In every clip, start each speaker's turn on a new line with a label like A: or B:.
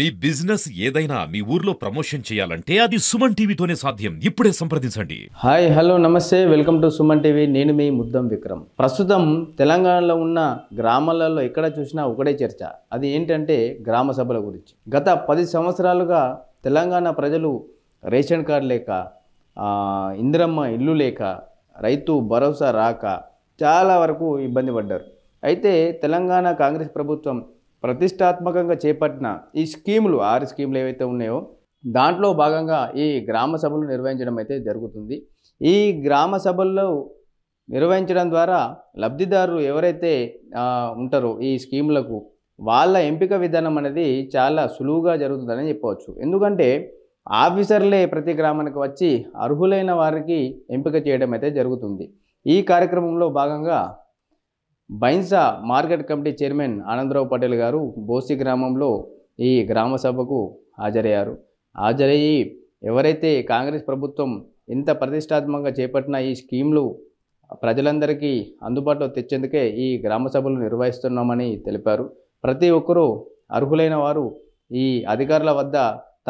A: మీ business ఏదైనా మీ ఊర్లో promotion చేయాలంటే అది సుమన్ టీవీతోనే సాధ్యం. ఇప్పుడే సంప్రదించండి.
B: హాయ్ హలో నమస్తే వెల్కమ్ టు సుమన్ టీవీ. నేను మీ ముద్దం విక్రమ్. ప్రస్తుతం తెలంగాణలో ఉన్న గ్రామాలలో ఎక్కడ చూసినా ఒకటే చర్చ. అది ఏంటంటే గ్రామ సభల గురించి. గత 10 సంవత్సరాలుగా తెలంగాణ ప్రజలు రేషన్ కార్డు లేక, ఇందిరమ్మ ఇల్లు లేక, రైతు భరోసా రాక చాలా వరకు ఇబ్బంది పడ్డారు. అయితే తెలంగాణ కాంగ్రెస్ ప్రభుత్వం ప్రతిష్టాత్మకంగా చేపట్టిన ఈ స్కీములు 6 స్కీములు ఏవైతే ఉన్నాయో దాంట్లో భాగంగా ఈ గ్రామ సభలు నిర్వహించడం అయితే జరుగుతుంది. ఈ గ్రామ సభల్లో నిర్వహించడం ద్వారా లబ్ధిదారులు ఎవరైతే ఉంటారో ఈ స్కీములకు వాళ్ళ ఎంపిక విధానం అనేది చాలా సులువుగా జరుగుతుందని చెప్పవచ్చు. ఎందుకంటే ఆఫీసర్లే ప్రతి గ్రామానికి వచ్చి అర్హులైన వారికి ఎంపిక చేయడం అయితే జరుగుతుంది. ఈ కార్యక్రమంలో భాగంగా Bhainsa market committee chairman Anandarao Patel గారు బోసి గ్రామంలో ఈ గ్రామ సభకు హాజరయ్యి ఎవరైతే కాంగ్రెస్ ప్రభుత్వం ఇంత ప్రతిష్టాత్మకంగా చేపట్టిన ఈ స్కీమ్లు ప్రజలందరికీ అందుబాటులో తెచ్చేందుకే ఈ గ్రామ సభలు నిర్వహిస్తున్నామని తెలిపారు. ప్రతి ఒక్కరూ అర్హులైన వారు ఈ అధికారుల వద్ద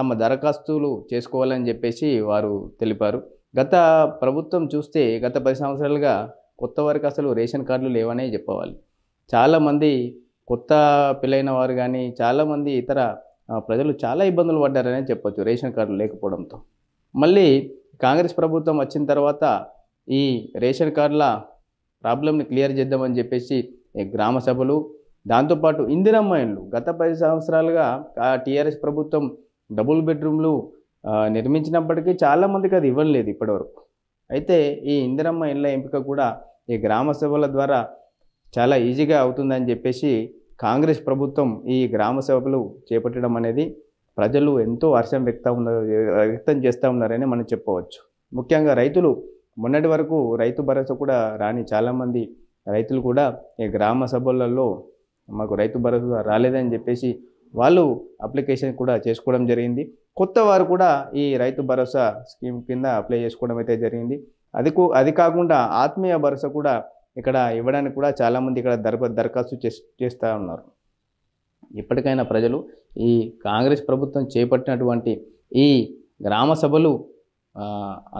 B: తమ దరఖాస్తులు చేసుకోవాలని చెప్పేసి వారు తెలిపారు. గత ప్రభుత్వం చూస్తే గత 10 సంవత్సరాలుగా కొత్త వారికి అసలు రేషన్ కార్డులు లేవనే చెప్పవాలి. చాలామంది కొత్త పిల్లైన వారు కానీ చాలామంది ఇతర ప్రజలు చాలా ఇబ్బందులు పడ్డారనే చెప్పొచ్చు రేషన్ కార్డులు లేకపోవడంతో. మళ్ళీ కాంగ్రెస్ ప్రభుత్వం వచ్చిన తర్వాత ఈ రేషన్ కార్డుల ప్రాబ్లమ్ని క్లియర్ చేద్దామని చెప్పేసి ఈ గ్రామ సభలు, దాంతోపాటు ఇందిరమ్మ ఇళ్ళు గత 10 సంవత్సరాలుగా టీఆర్ఎస్ ప్రభుత్వం డబుల్ బెడ్రూమ్లు నిర్మించినప్పటికీ చాలామందికి అది ఇవ్వలేదు ఇప్పటివరకు. అయితే ఈ ఇందిరమ్మ ఇళ్ళ ఎంపిక కూడా ఈ గ్రామ సభల ద్వారా చాలా ఈజీగా అవుతుందని చెప్పేసి కాంగ్రెస్ ప్రభుత్వం ఈ గ్రామ సభలు చేపట్టడం అనేది ప్రజలు ఎంతో హర్షం వ్యక్తం చేస్తూ ఉన్నారని మనం చెప్పవచ్చు. ముఖ్యంగా రైతులు మొన్నటి వరకు రైతు భరోసా కూడా రాని చాలామంది రైతులు కూడా ఈ గ్రామ సభలలో మాకు రైతు భరోసా రాలేదని చెప్పేసి వాళ్ళు అప్లికేషన్ కూడా చేసుకోవడం జరిగింది. కొత్త వారు కూడా ఈ రైతు భరోసా స్కీమ్ కింద అప్లై చేసుకోవడం అయితే జరిగింది. అది కాకుండా ఆత్మీయ భరోసా కూడా ఇక్కడ ఇవ్వడానికి కూడా చాలామంది ఇక్కడ దరఖాస్తు చేస్తూ ఉన్నారు. ఇప్పటికైనా ప్రజలు ఈ కాంగ్రెస్ ప్రభుత్వం చేపట్టినటువంటి ఈ గ్రామ సభలు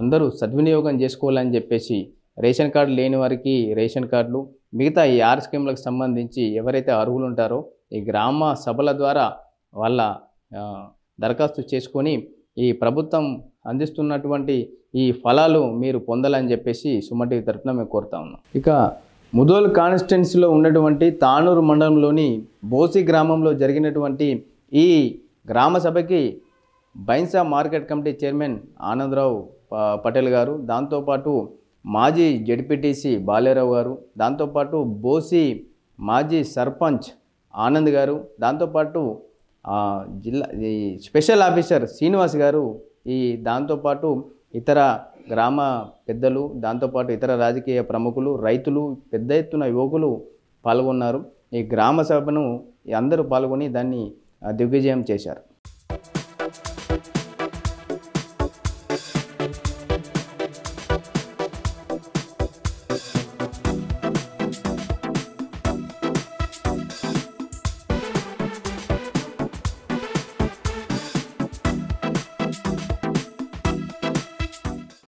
B: అందరూ సద్వినియోగం చేసుకోవాలని చెప్పేసి రేషన్ కార్డు లేని వారికి రేషన్ కార్డులు, మిగతా ఈ 6 స్కీములకు సంబంధించి ఎవరైతే అర్హులు ఉంటారో ఈ గ్రామ సభల ద్వారా వాళ్ళ దరఖాస్తు చేసుకొని ఈ ప్రభుత్వం అందిస్తున్నటువంటి ఈ ఫలాలు మీరు పొందాలని చెప్పేసి సుమన్ టీవీ తరఫున మేము కోరుతా ఉన్నాం. ఇక ముదోల్ కాన్స్టిట్యున్సీలో ఉన్నటువంటి తానూరు మండలంలోని బోసి గ్రామంలో జరిగినటువంటి ఈ గ్రామ సభకి Bhainsa market committee chairman Anandarao Patel గారు, దాంతోపాటు మాజీ జడ్పీటీసీ బాలేరావు గారు, దాంతోపాటు బోసి మాజీ సర్పంచ్ ఆనంద్ గారు, దాంతోపాటు జిల్లా స్పెషల్ ఆఫీసర్ శ్రీనివాస్ గారు, దాంతోపాటు ఇతర గ్రామ పెద్దలు, దాంతోపాటు ఇతర రాజకీయ ప్రముఖులు, రైతులు, పెద్ద ఎత్తున యువకులు పాల్గొన్నారు. ఈ గ్రామ సభను అందరూ పాల్గొని దాన్ని దిగ్విజయం చేశారు.